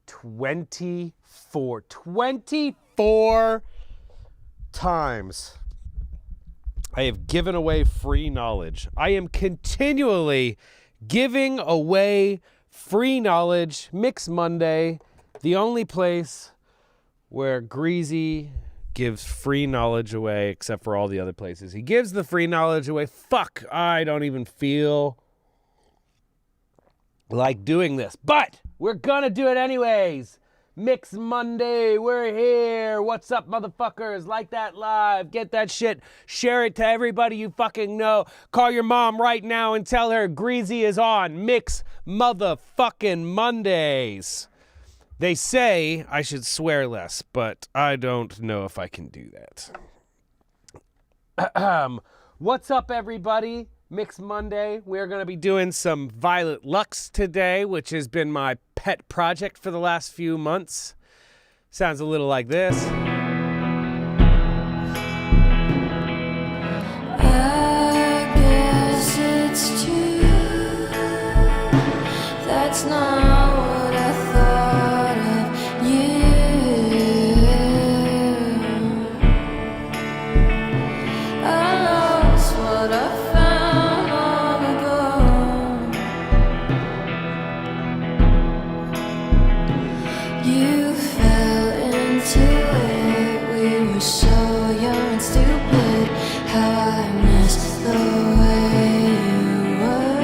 24 times I have given away free knowledge. I am continually giving away free knowledge. Mix Monday, the only place where Greazy gives free knowledge away, except for all the other places. He gives the free knowledge away. Fuck, I don't even feel like doing this, but we're gonna do it anyways. Mix Monday, we're here. What's up, motherfuckers? Like that live, get that shit, share it to everybody you fucking know. Call your mom right now and tell her Greazy is on Mix motherfucking Mondays. They say I should swear less, but I don't know if I can do that. What's up, everybody? Mix Monday. We're going to be doing some Violet Lux today, which has been my pet project for the last few months. Sounds a little like this. I guess it's true. That's not what I thought of you. I lost what I found long ago. You fell into it. We were so young and stupid. How I missed the way you were.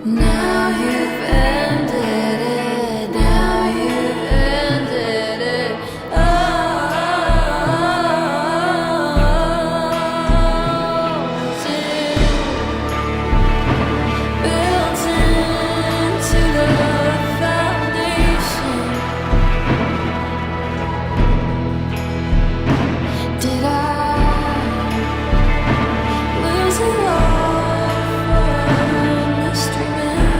Now you've ended it. Now you've ended it. Oh, built into the foundation. Did I lose it all from this dreaming?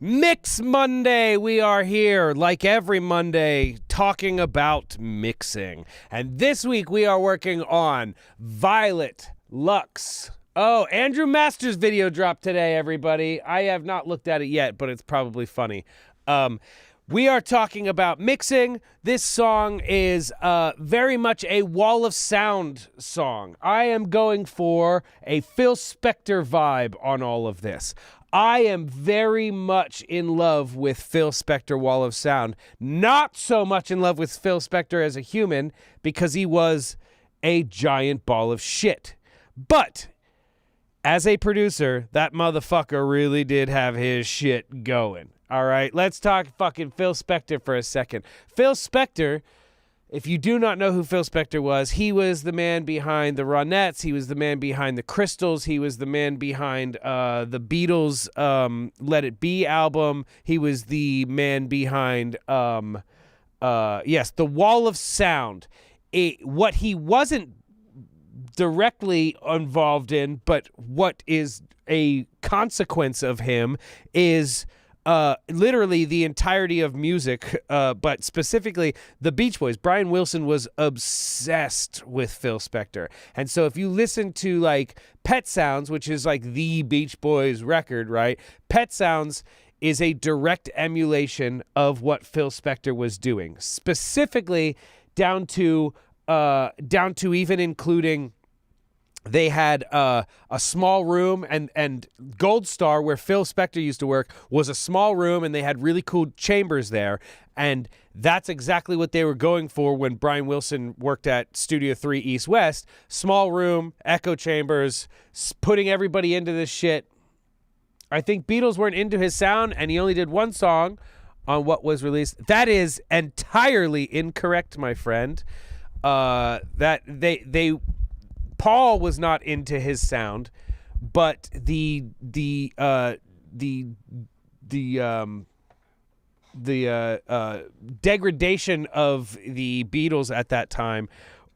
Mix Monday, we are here like every Monday talking about mixing. And this week we are working on Violet Lux. Oh, Andrew Masters' video dropped today, everybody. I have not looked at it yet, but it's probably funny. We are talking about mixing. This song is very much a wall of sound song. I am going for a Phil Spector vibe on all of this. I am very much in love with Phil Spector Wall of Sound. Not so much in love with Phil Spector as a human because he was a giant ball of shit. But as a producer, that motherfucker really did have his shit going. All right, let's talk fucking Phil Spector for a second. Phil Spector, if you do not know who Phil Spector was, he was the man behind the Ronettes. He was the man behind the Crystals. He was the man behind the Beatles' Let It Be album. He was the man behind, the Wall of Sound. What he wasn't directly involved in, but what is a consequence of him is literally the entirety of music, but specifically the Beach Boys. Brian Wilson was obsessed with Phil Spector. And so if you listen to like Pet Sounds, which is like the Beach Boys record, right? Pet Sounds is a direct emulation of what Phil Spector was doing, specifically down to even including they had a small room, and Gold Star, where Phil Spector used to work, was a small room, and they had really cool chambers there. And that's exactly what they were going for when Brian Wilson worked at Studio 3 East West. Small room, echo chambers, putting everybody into this shit. I think Beatles weren't into his sound, and he only did one song on what was released. That is entirely incorrect, my friend. Paul was not into his sound, but the degradation of the Beatles at that time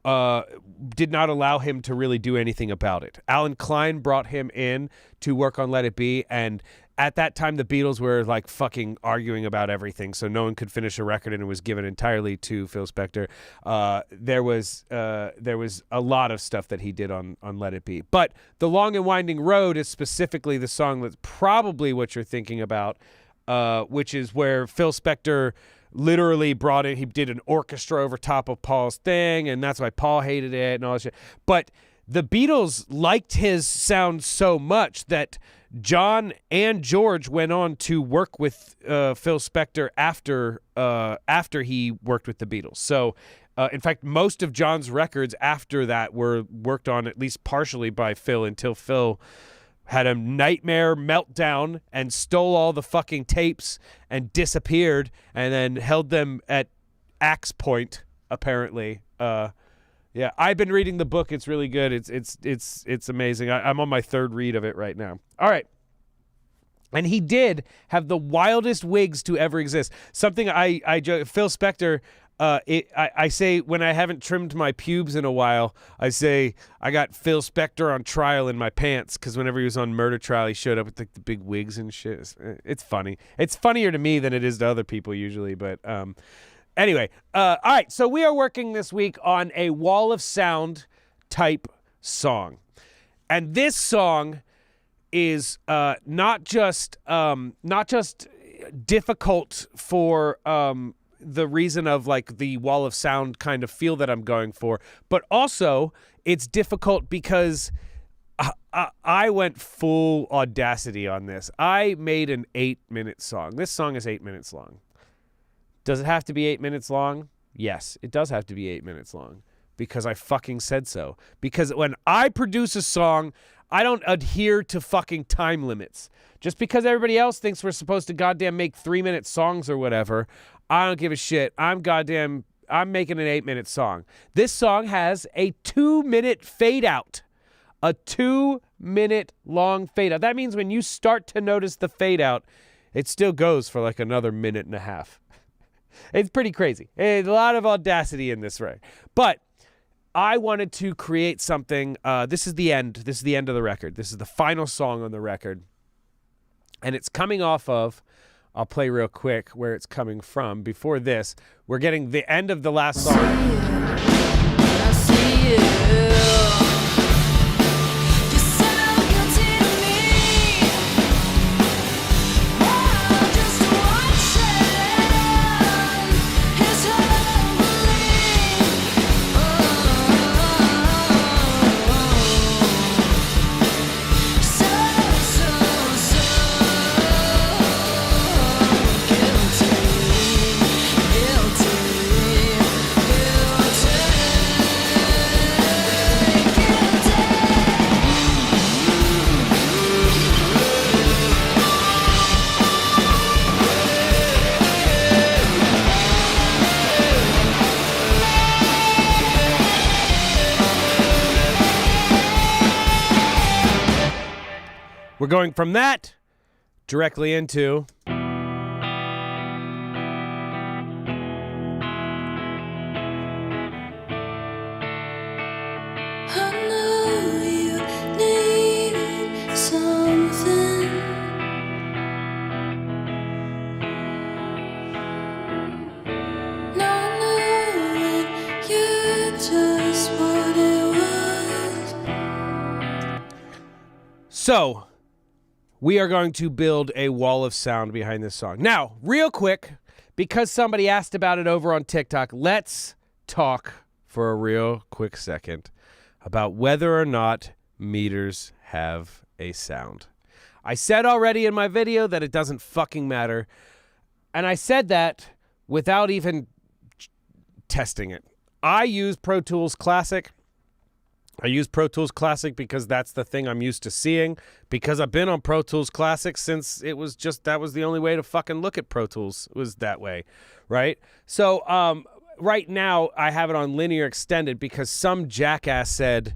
did not allow him to really do anything about it. Alan Klein brought him in to work on Let It Be, and at that time, the Beatles were like fucking arguing about everything, so no one could finish a record, and it was given entirely to Phil Spector. There was a lot of stuff that he did on Let It Be, but The Long and Winding Road is specifically the song that's probably what you're thinking about, which is where Phil Spector literally brought in. He did an orchestra over top of Paul's thing, and that's why Paul hated it and all that shit. But the Beatles liked his sound so much that John and George went on to work with Phil Spector after he worked with the Beatles. So, in fact, most of John's records after that were worked on at least partially by Phil until Phil had a nightmare meltdown and stole all the fucking tapes and disappeared and then held them at axe point, apparently. Yeah, I've been reading the book. It's really good. It's amazing. I'm on my third read of it right now. All right. And he did have the wildest wigs to ever exist. Something Phil Spector, I say when I haven't trimmed my pubes in a while, I say I got Phil Spector on trial in my pants, because whenever he was on Murder Trial, he showed up with the big wigs and shit. It's funny. It's funnier to me than it is to other people usually, but anyway. All right, so we are working this week on a wall of sound type song. And this song is not just difficult for the reason of like the wall of sound kind of feel that I'm going for, but also it's difficult because I went full audacity on this. I made an 8-minute song. This song is 8 minutes long. Does it have to be 8 minutes long? Yes, it does have to be 8 minutes long, because I fucking said so. Because when I produce a song, I don't adhere to fucking time limits. Just because everybody else thinks we're supposed to goddamn make 3-minute songs or whatever, I don't give a shit. I'm making an 8-minute song. This song has a 2-minute fade out. A 2-minute long fade out. That means when you start to notice the fade out, it still goes for like another minute and a half. It's pretty crazy. A lot of audacity in this record. But I wanted to create something. This is the end. This is the end of the record. This is the final song on the record. And it's coming off of, I'll play real quick where it's coming from. Before this, we're getting the end of the last song. I see you. We're going from that directly into I know you needed something. Not knowing you just what it was. So, we are going to build a wall of sound behind this song. Now, real quick, because somebody asked about it over on TikTok, let's talk for a real quick second about whether or not meters have a sound. I said already in my video that it doesn't fucking matter, and I said that without even testing it. I use Pro Tools Classic. I use Pro Tools Classic because that's the thing I'm used to seeing, because I've been on Pro Tools Classic since it was just, that was the only way to fucking look at Pro Tools, was that way, right? So right now I have it on linear extended because some jackass said,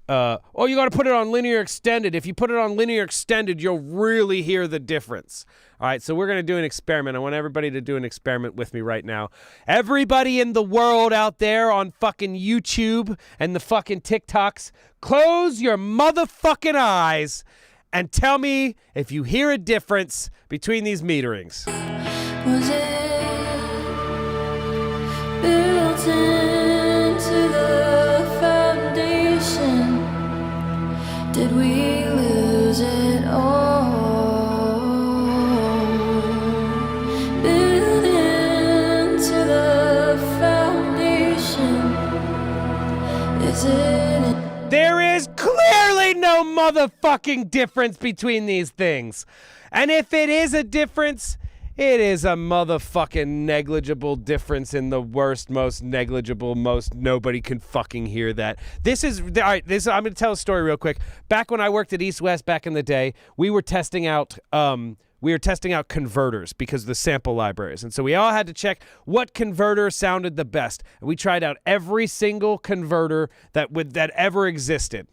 oh, you got to put it on linear extended. If you put it on linear extended, you'll really hear the difference. All right, so we're going to do an experiment. I want everybody to do an experiment with me right now. Everybody in the world out there on fucking YouTube and the fucking TikToks, close your motherfucking eyes and tell me if you hear a difference between these meterings. Was it built into the foundation? Did we lose it all? Built into the foundation. Is it? There is clearly no motherfucking difference between these things. And if it is a difference, it is a motherfucking negligible difference in the worst, most negligible, most nobody can fucking hear that. This is, all right, I'm going to tell a story real quick. Back when I worked at East West back in the day, we were testing out converters because of the sample libraries. And so we all had to check what converter sounded the best. And we tried out every single converter that ever existed.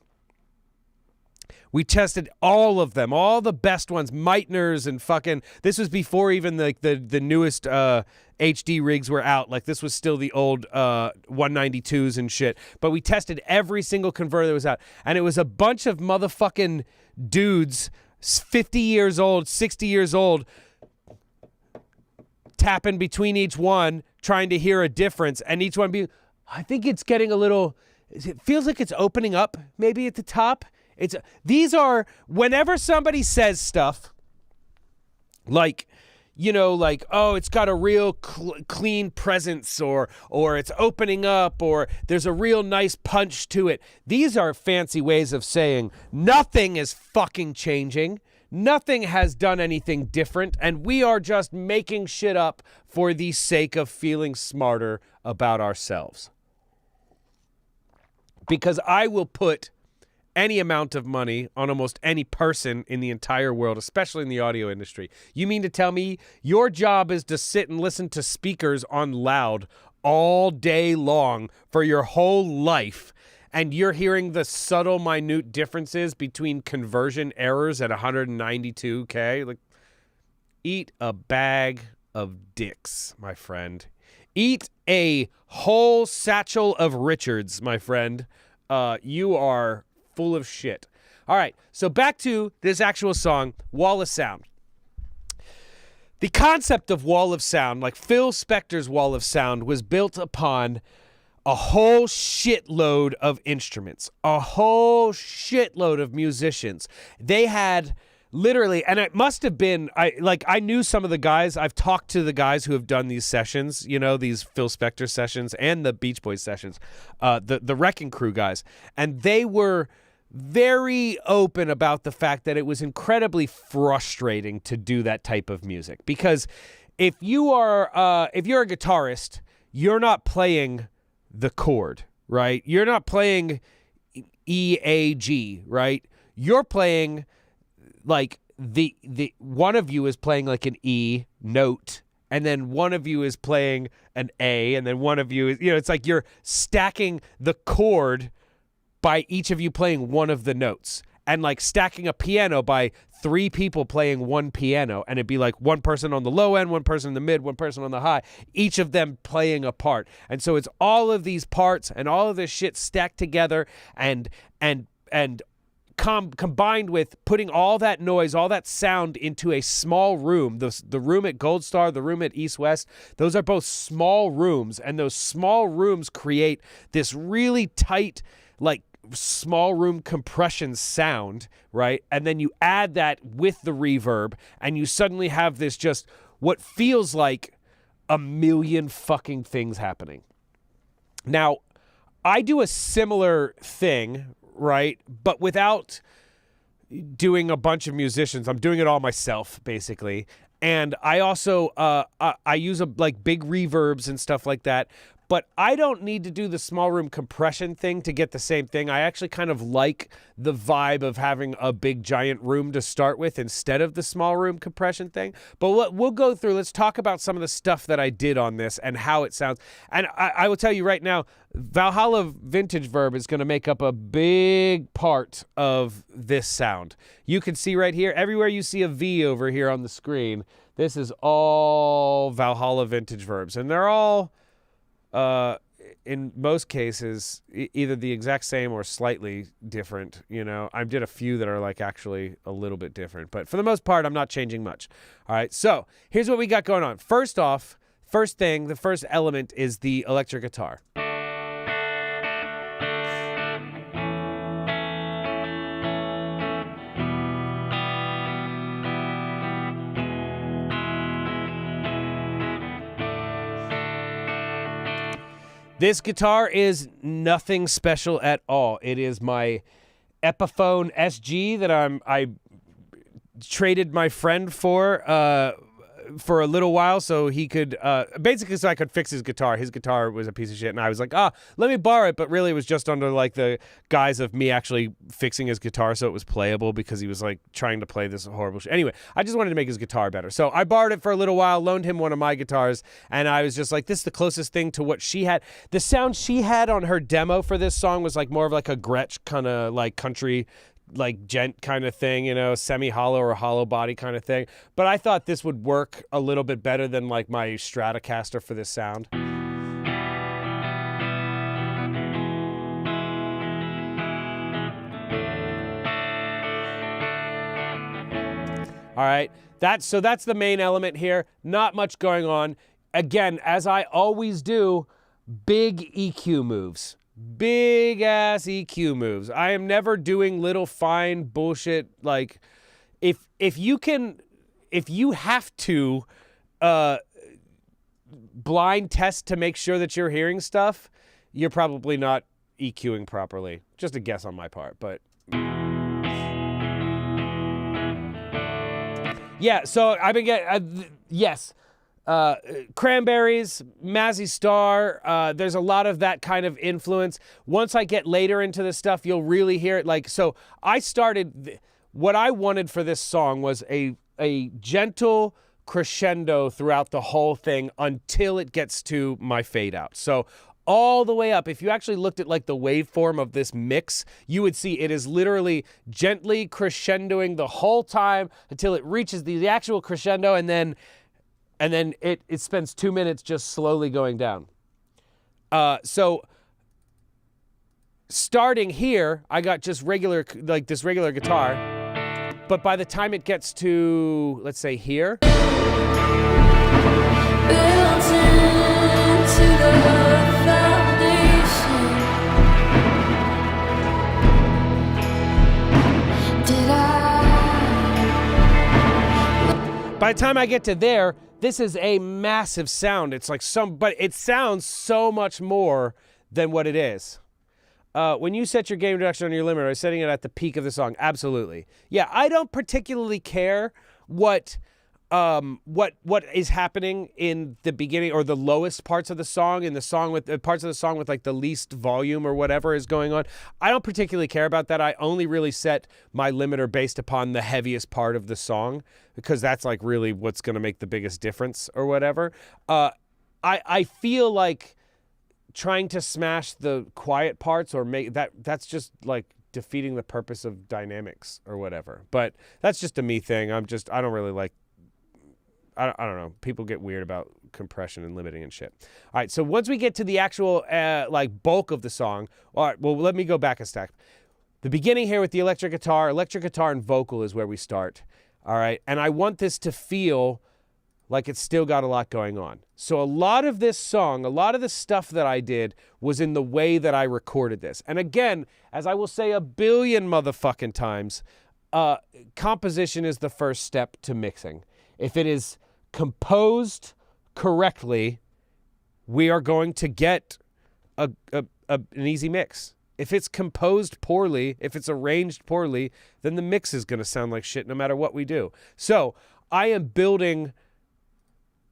We tested all of them, all the best ones, Meitners and fucking, this was before even the newest HD rigs were out. Like this was still the old 192s and shit. But we tested every single converter that was out. And it was a bunch of motherfucking dudes, 50 years old, 60 years old, tapping between each one, trying to hear a difference. And each one being, I think it's getting a little, it feels like it's opening up maybe at the top. These are, whenever somebody says stuff like, you know, like, oh, it's got a real clean presence or it's opening up or there's a real nice punch to it. These are fancy ways of saying nothing is fucking changing. Nothing has done anything different. And we are just making shit up for the sake of feeling smarter about ourselves. Because I will put any amount of money on almost any person in the entire world, especially in the audio industry. You mean to tell me your job is to sit and listen to speakers on loud all day long for your whole life, and you're hearing the subtle, minute differences between conversion errors at 192K? Like, eat a bag of dicks, my friend. Eat a whole satchel of Richards, my friend. You are full of shit. All right, so back to this actual song, Wall of Sound. The concept of Wall of Sound, like Phil Spector's Wall of Sound, was built upon a whole shitload of instruments, a whole shitload of musicians. They had literally, and it must have been, I knew some of the guys. I've talked to the guys who have done these sessions, you know, these Phil Spector sessions and the Beach Boys sessions, the Wrecking Crew guys, and they were very open about the fact that it was incredibly frustrating to do that type of music, because if you're a guitarist, you're not playing the chord, right? You're not playing E, A, G, right? You're playing like the one of you is playing like an E note, and then one of you is playing an A, and then one of you is, you know, it's like you're stacking the chord by each of you playing one of the notes, and like stacking a piano by three people playing one piano, and it'd be like one person on the low end, one person in the mid, one person on the high, each of them playing a part. And so it's all of these parts and all of this shit stacked together and combined with putting all that noise, all that sound into a small room. The room at Gold Star, the room at East West, those are both small rooms, and those small rooms create this really tight, like, small room compression sound, right? And then you add that with the reverb, and you suddenly have this just what feels like a million fucking things happening. Now, I do a similar thing, right? But without doing a bunch of musicians. I'm doing it all myself, basically. And I also I use like big reverbs and stuff like that. But I don't need to do the small room compression thing to get the same thing. I actually kind of like the vibe of having a big giant room to start with instead of the small room compression thing. But we'll go through, let's talk about some of the stuff that I did on this and how it sounds. And I will tell you right now, Valhalla Vintage Verb is going to make up a big part of this sound. You can see right here, everywhere you see a V over here on the screen, this is all Valhalla Vintage Verbs. And they're all... in most cases either the exact same or slightly different. I did a few that are like actually a little bit different, but for the most part I'm not changing much. All right, so here's what we got going on. First off, the first element is the electric guitar. This guitar is nothing special at all. It is my Epiphone SG that I traded my friend for a little while so he could basically so I could fix his guitar. His guitar was a piece of shit, and I was like, let me borrow it, but really it was just under like the guise of me actually fixing his guitar so it was playable, because he was like trying to play this horrible shit. Anyway, I just wanted to make his guitar better. So I borrowed it for a little while, loaned him one of my guitars, and I was just like, this is the closest thing to what she had. The sound she had on her demo for this song was like more of like a Gretsch kind of like country like gent kind of thing, semi-hollow or hollow body kind of thing. But I thought this would work a little bit better than like my Stratocaster for this sound. All right, that's the main element here. Not much going on. Again, as I always do, big EQ moves. Big ass EQ moves. I am never doing little fine bullshit. Like if you have to blind test to make sure that you're hearing stuff, you're probably not EQing properly. Just a guess on my part, but yeah, so I've been getting yes. Cranberries, Mazzy Star, there's a lot of that kind of influence. Once I get later into the stuff, you'll really hear it. Like, so I started, what I wanted for this song was a gentle crescendo throughout the whole thing until it gets to my fade out. So all the way up, if you actually looked at like the waveform of this mix, you would see it is literally gently crescendoing the whole time until it reaches the actual crescendo, and then it spends 2 minutes just slowly going down. So starting here, I got just this regular guitar. But by the time it gets to, let's say here. Built into the foundation. Did I? By the time I get to there, this is a massive sound. It's like but it sounds so much more than what it is. When you set your gain reduction on your limiter, are you setting it at the peak of the song? Absolutely. Yeah, I don't particularly care what is happening in the beginning or the lowest parts of the song, in the song with parts of the song with like the least volume or whatever is going on. I don't particularly care about that. I only really set my limiter based upon the heaviest part of the song, because that's like really what's going to make the biggest difference or whatever. I feel like trying to smash the quiet parts or make that's just like defeating the purpose of dynamics or whatever. But that's just a me thing. I don't really like, I don't know. People get weird about compression and limiting and shit. All right, so once we get to the actual like bulk of the song, all right, well, let me go back a step. The beginning here with the electric guitar and vocal is where we start. All right, and I want this to feel like it's still got a lot going on. So a lot of this song, a lot of the stuff that I did was in the way that I recorded this. And again, as I will say a billion motherfucking times, composition is the first step to mixing. If it is composed correctly, we are going to get an easy mix. If it's composed poorly, if it's arranged poorly, then the mix is going to sound like shit no matter what we do. So I am building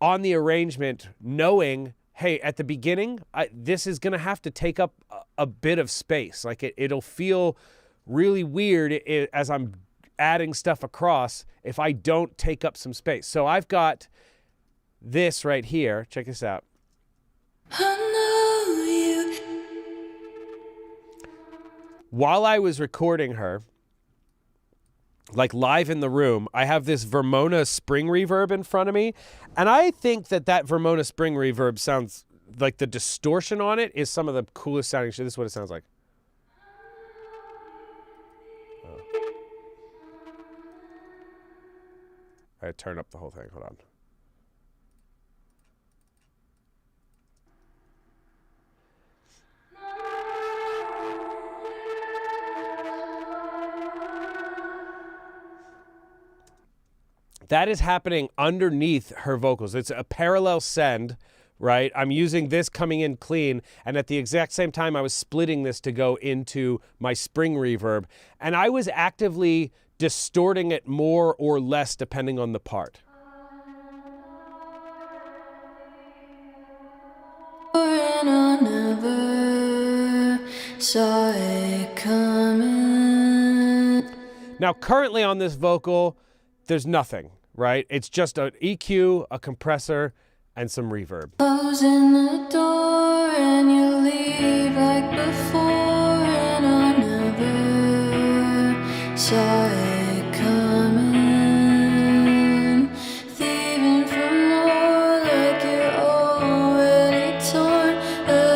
on the arrangement, knowing, hey, at the beginning, this is going to have to take up a bit of space. Like it'll feel really weird as I'm adding stuff across if I don't take up some space. So I've got this right here. Check this out. I know you. While I was recording her, like live in the room, I have this Vermona spring reverb in front of me, and I think that Vermona spring reverb sounds like the distortion on it is some of the coolest sounding shit. This is what it sounds like. I turn up the whole thing. Hold on. That is happening underneath her vocals. It's a parallel send, right? I'm using this coming in clean, and at the exact same time, I was splitting this to go into my spring reverb, and I was actively distorting it more or less depending on the part. And I never saw it coming. Now, currently on this vocal, there's nothing, right? It's just an EQ, a compressor, and some reverb. Closing the door and you leave like before, and I never saw it coming. Thieving for more like you're already torn up.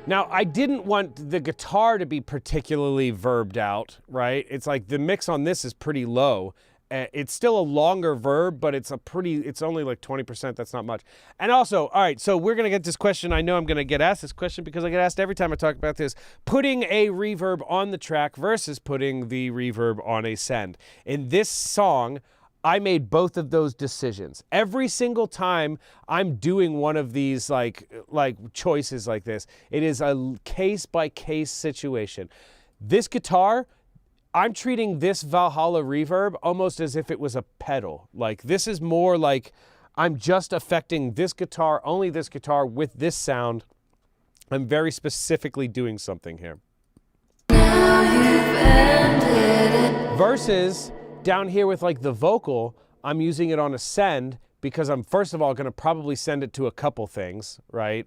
Now, I didn't want the guitar to be particularly verbed out, right? It's like the mix on this is pretty low. It's still a longer verb, but it's only like 20%. That's not much. And also, all right, so we're going to get this question. I know I'm going to get asked this question because I get asked every time I talk about this. Putting a reverb on the track versus putting the reverb on a send. In this song, I made both of those decisions. Every single time I'm doing one of these like choices like this, it is a case-by-case situation. This guitar, I'm treating this Valhalla reverb almost as if it was a pedal. Like, this is more like I'm just affecting this guitar, only this guitar with this sound. I'm very specifically doing something here. Now you've ended it. Versus down here with like the vocal, I'm using it on a send because I'm first of all going to probably send it to a couple things, right?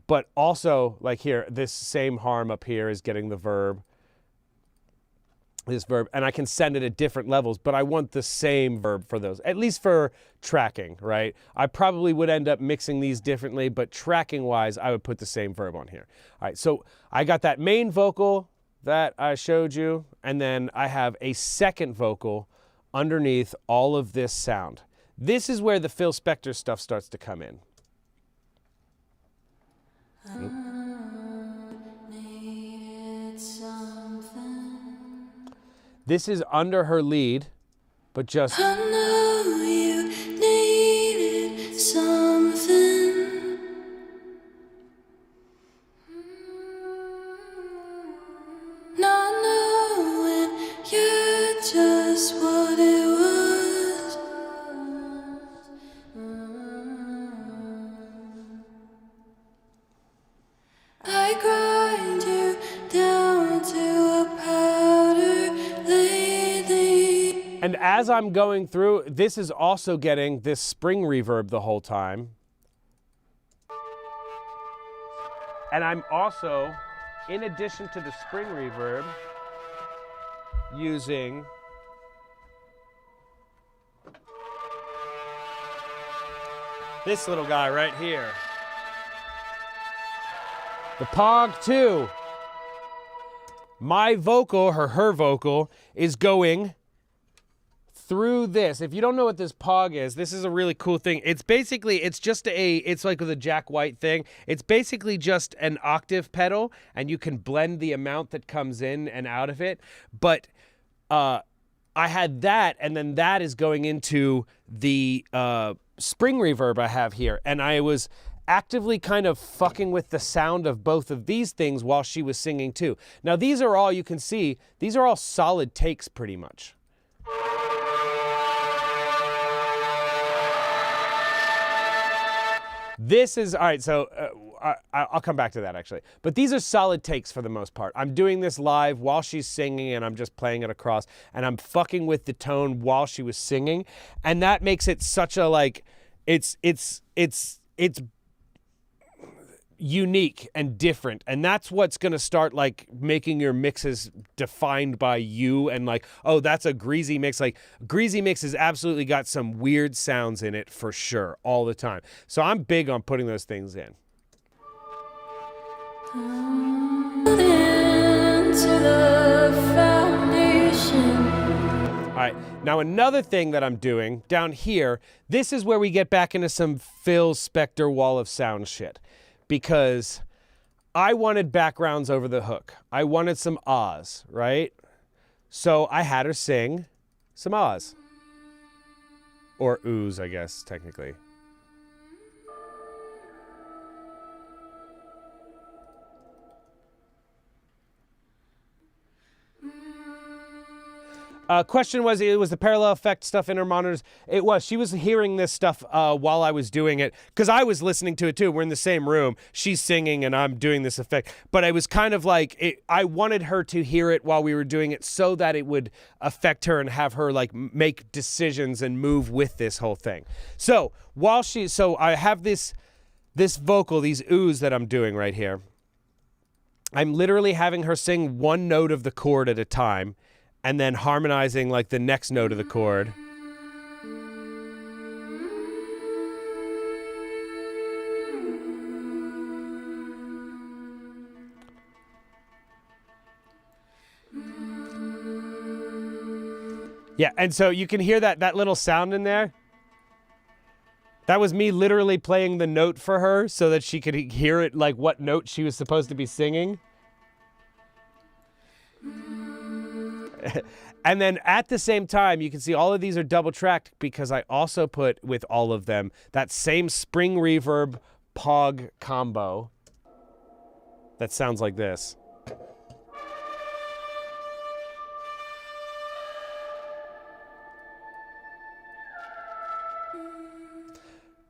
But also like here, this same harm up here is getting the verb, this verb, and I can send it at different levels, but I want the same verb for those, at least for tracking, right? I probably would end up mixing these differently, but tracking wise, I would put the same verb on here. All right, so I got that main vocal that I showed you, and then I have a second vocal underneath all of this sound. This is where the Phil Spector stuff starts to come in. This is under her lead, but just... I know you needed something. Not knowing you're just what it was. I grind you down to a powder lately. And as I'm going through, this is also getting this spring reverb the whole time. And I'm also, in addition to the spring reverb, using this little guy right here. The Pog 2. My vocal, her vocal, is going through this. If you don't know what this Pog is, this is a really cool thing. It's basically, it's like the Jack White thing. It's basically just an octave pedal, and you can blend the amount that comes in and out of it. But I had that, and then that is going into the spring reverb I have here. And I was actively kind of fucking with the sound of both of these things while she was singing too. Now these are all, you can see, these are all solid takes pretty much. This is, all right, so I'll come back to that actually. But these are solid takes for the most part. I'm doing this live while she's singing and I'm just playing it across and I'm fucking with the tone while she was singing. And that makes it such a like, it's unique and different, and that's what's going to start like making your mixes defined by you, and like, oh, that's a Greazy mix. Like, Greazy mix has absolutely got some weird sounds in it for sure all the time, so I'm big on putting those things in. Into the foundation. All right, now another thing that I'm doing down here, this is where we get back into some Phil Spector wall of sound shit, because I wanted backgrounds over the hook. I wanted some ahs, right? So I had her sing some ahs. Or oohs, I guess, technically. Question was, it was the parallel effect stuff in her monitors. It was. She was hearing this stuff while I was doing it, because I was listening to it too. We're in the same room. She's singing and I'm doing this effect. But it was kind of like, I wanted her to hear it while we were doing it so that it would affect her and have her like make decisions and move with this whole thing. So I have this vocal, these oohs that I'm doing right here. I'm literally having her sing one note of the chord at a time, and then harmonizing like the next note of the chord. Yeah, and so you can hear that little sound in there. That was me literally playing the note for her so that she could hear it, like what note she was supposed to be singing. And then at the same time, you can see all of these are double tracked because I also put with all of them that same spring reverb Pog combo that sounds like this.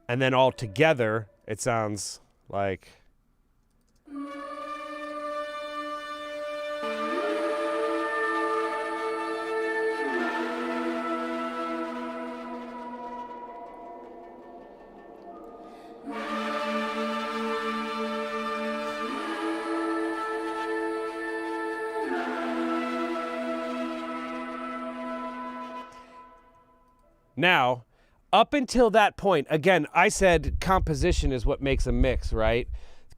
And then all together, it sounds like... Now, up until that point, again, I said composition is what makes a mix, right?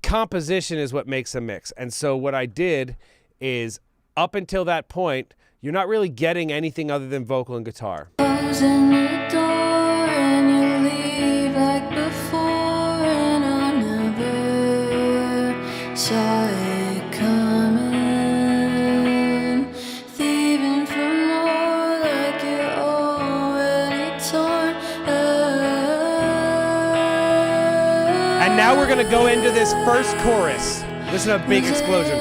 Composition is what makes a mix. And so what I did is, up until that point, you're not really getting anything other than vocal and guitar. Closing the door and you leave like before, and I never saw it coming. Thieving for more like you're already torn up. And now we're gonna go into this first chorus. Listen to a big explosion.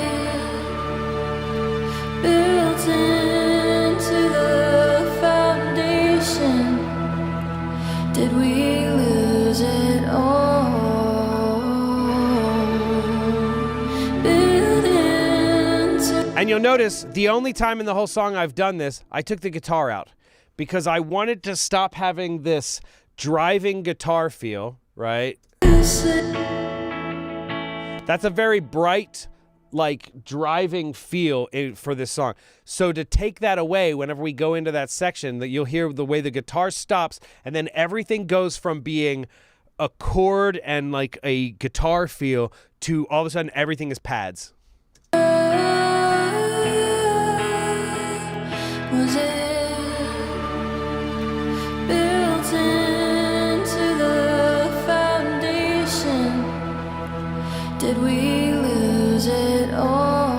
Built into the foundation. Did we lose it all? Built into... And you'll notice the only time in the whole song I've done this, I took the guitar out because I wanted to stop having this driving guitar feel, right? That's a very bright, like, driving feel for this song. So to take that away, whenever we go into that section, that you'll hear the way the guitar stops, and then everything goes from being a chord and like a guitar feel to all of a sudden everything is pads. Was it built into the foundation? Did we lose it all?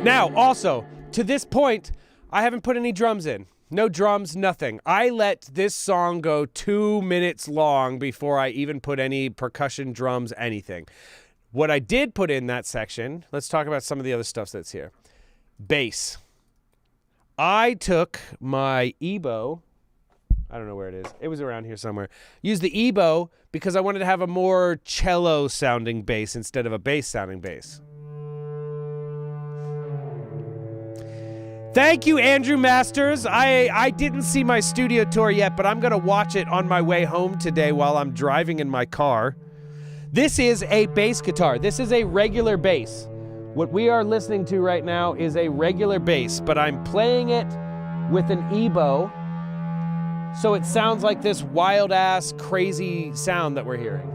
Now, also, to this point, I haven't put any drums in. No drums, nothing. I let this song go 2 minutes long before I even put any percussion, drums, anything. What I did put in that section, let's talk about some of the other stuff that's here. Bass. I took my EBO, I don't know where it is. It was around here somewhere. Used the EBO because I wanted to have a more cello sounding bass instead of a bass sounding bass. Thank you, Andrew Masters. I didn't see my studio tour yet, but I'm going to watch it on my way home today while I'm driving in my car. This is a bass guitar. This is a regular bass. What we are listening to right now is a regular bass, but I'm playing it with an EBow, so it sounds like this wild-ass, crazy sound that we're hearing.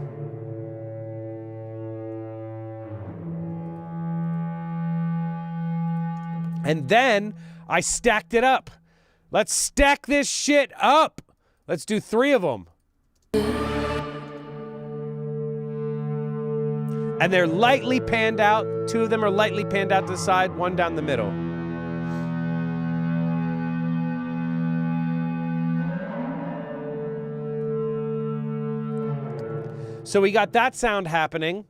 And then I stacked it up. Let's stack this shit up. Let's do 3 of them. And they're lightly panned out. 2 of them are lightly panned out to the side, 1 down the middle. So we got that sound happening.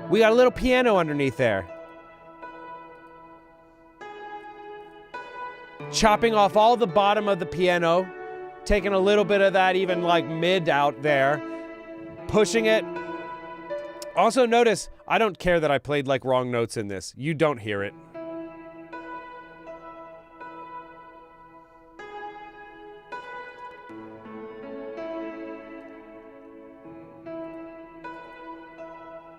We got a little piano underneath there. Chopping off all the bottom of the piano, taking a little bit of that even like mid out there, pushing it. Also notice, I don't care that I played like wrong notes in this. You don't hear it.